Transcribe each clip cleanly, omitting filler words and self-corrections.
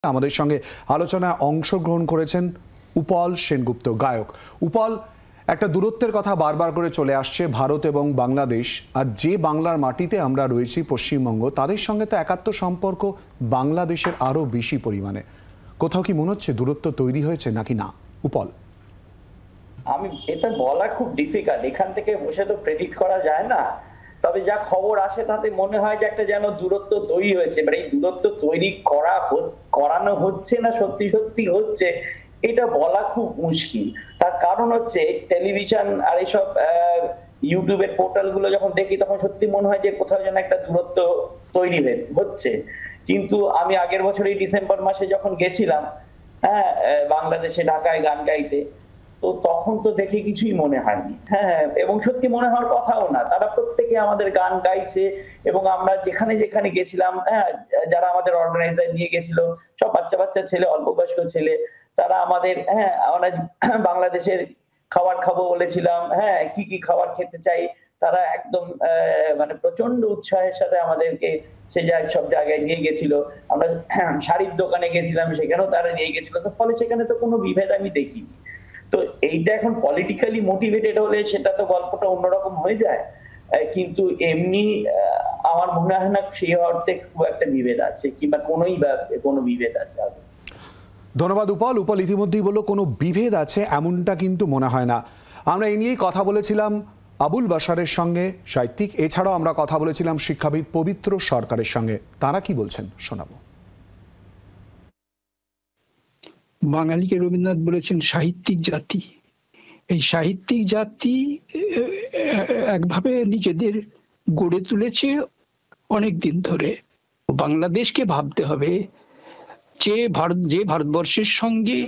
আমাদের সঙ্গে আলোচনায় অংশগ্রহণ করেছেন উপল সেনগুপ্ত, গায়ক। উপল, একটা দূরত্বের কথা বারবার করে চলে আসছে ভারত এবং বাংলাদেশ, আর যে বাংলার মাটিতে আমরা রয়েছি পশ্চিমবঙ্গ, তাদের সঙ্গে তো একাত্ম সম্পর্ক বাংলাদেশের আরো বেশি পরিমাণে। কোথাও কি মনে হচ্ছে দূরত্ব তৈরি হয়েছে নাকি না? উপল, আমি এটা বলা খুব ডিফিকাল্ট, এখান থেকে বসে তো প্রেডিক্ট করা যায় না। তবে যা খবর আসে তাতে মনে হয় যে একটা যেন দূরত্ব তৈরি হয়েছে। এই দূরত্ব তৈরি করানো হচ্ছে না সত্যি সত্যি হচ্ছে, এটা বলা খুব মুশকিল। তার কারণ হচ্ছে টেলিভিশন আর এইসব ইউটিউবের পোর্টাল গুলো যখন দেখি তখন সত্যি মনে হয় যে কোথাও যেন একটা দূরত্ব তৈরি হচ্ছে। কিন্তু আমি আগের বছরই ডিসেম্বর মাসে যখন গেছিলাম বাংলাদেশে, ঢাকায় গান গাইতে, তো তখন তো দেখে কিছুই মনে হয়নি। এবং সত্যি মনে হওয়ার কথাও না। তারা প্রত্যেকে আমাদের গান গাইছে এবং আমরা যেখানে যেখানে গেছিলাম, যারা আমাদের অর্গানাইজার নিয়ে গেছিল, সব বাচ্চা বাচ্চা ছেলে, অল্প বয়স্ক ছেলে, তারা আমাদের আমরা বাংলাদেশের খাবার খাবো বলেছিলাম, কি কি খাবার খেতে চাই, তারা একদম মানে প্রচন্ড উৎসাহের সাথে আমাদেরকে সব জায়গায় নিয়ে গেছিল। আমরা শাড়ির দোকানে গেছিলাম, সেখানেও তারা নিয়ে গেছিল। তো ফলে সেখানে তো কোনো বিভেদ আমি দেখিনি। তো এইটা এখন পলিটিক্যালি মোটিভেটেড হলে সেটা তো গল্পটা অন্যরকম হয়ে যায়, কিন্তু এমনি আমার মনে হয় না সেই অর্থে খুব একটা বিভেদ আছে, কিংবা কোনো বিভেদ আছে। ধন্যবাদ উপল। উপল ইতিমধ্যেই বলল কোনো বিভেদ আছে এমনটা কিন্তু মনে হয় না। আমরা এই নিয়েই কথা বলেছিলাম আবুল বাশারের সঙ্গে, সাহিত্যিক। এছাড়াও আমরা কথা বলেছিলাম শিক্ষাবিদ পবিত্র সরকারের সঙ্গে। তারা কি বলছেন শোনাবো। বাঙালিকে রবীন্দ্রনাথ বলেছেন সাহিত্যিক জাতি। এই সাহিত্যিক জাতি একভাবে নিজেদের গড়ে তুলেছে অনেক দিন ধরে। বাংলাদেশকে ভাবতে হবে যে ভারতবর্ষের সঙ্গে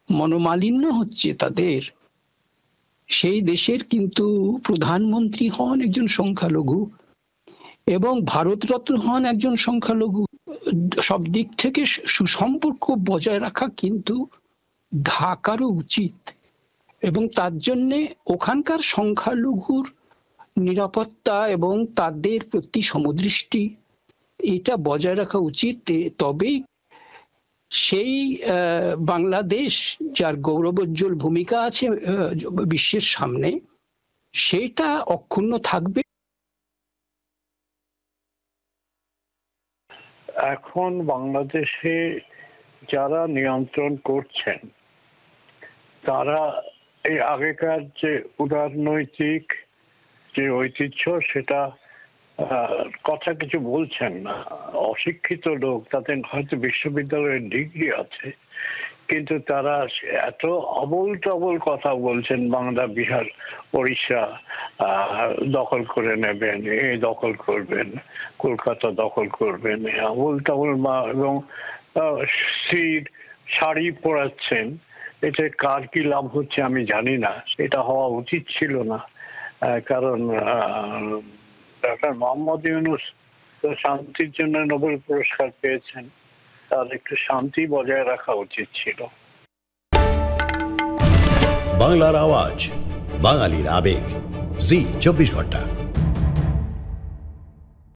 মনোমালিন্য হচ্ছে তাদের, সেই দেশের কিন্তু প্রধানমন্ত্রী হন একজন সংখ্যালঘু এবং ভারতরত্ন হন একজন সংখ্যালঘু। সব দিক থেকে সুসম্পর্ক বজায় রাখা কিন্তু ঢাকারও উচিত, এবং তার জন্য ওখানকার সংখ্যালঘুর নিরাপত্তা এবং তাদের প্রতি সমদৃষ্টি এটা বজায় রাখা উচিত। তবেই সেই বাংলাদেশ, যার গৌরবোজ্জ্বল ভূমিকা আছে বিশ্বের সামনে, সেটা অক্ষুণ্ণ থাকবে। এখন বাংলাদেশে যারা নিয়ন্ত্রণ করছেন তারা এই আগেকার যে উদারনৈতিক যে ঐতিহ্য, সেটা কথা কিছু বলছেন না। অশিক্ষিত লোক, তাদের হয়তো বিশ্ববিদ্যালয়ের ডিগ্রি আছে, কিন্তু তারা এত অবল টবল কথা বলছেন, বাংলা, বিহার, ওড়িশা দখল করে নেবেন, এই দখল করবেন, কলকাতা দখল করবেন, অবল টবল। এবং শাড়ি পরাচ্ছেন, এতে কার কি লাভ হচ্ছে আমি জানি না। এটা হওয়া উচিত ছিল না, কারণ ডক্টর মোহাম্মদ ইউনূস তো শান্তির জন্য নোবেল পুরস্কার পেয়েছেন, তার একটু শান্তি বজায় রাখা উচিত ছিল। বাংলার আওয়াজ, বাঙালির আবেগ, জি 24 ঘন্টা।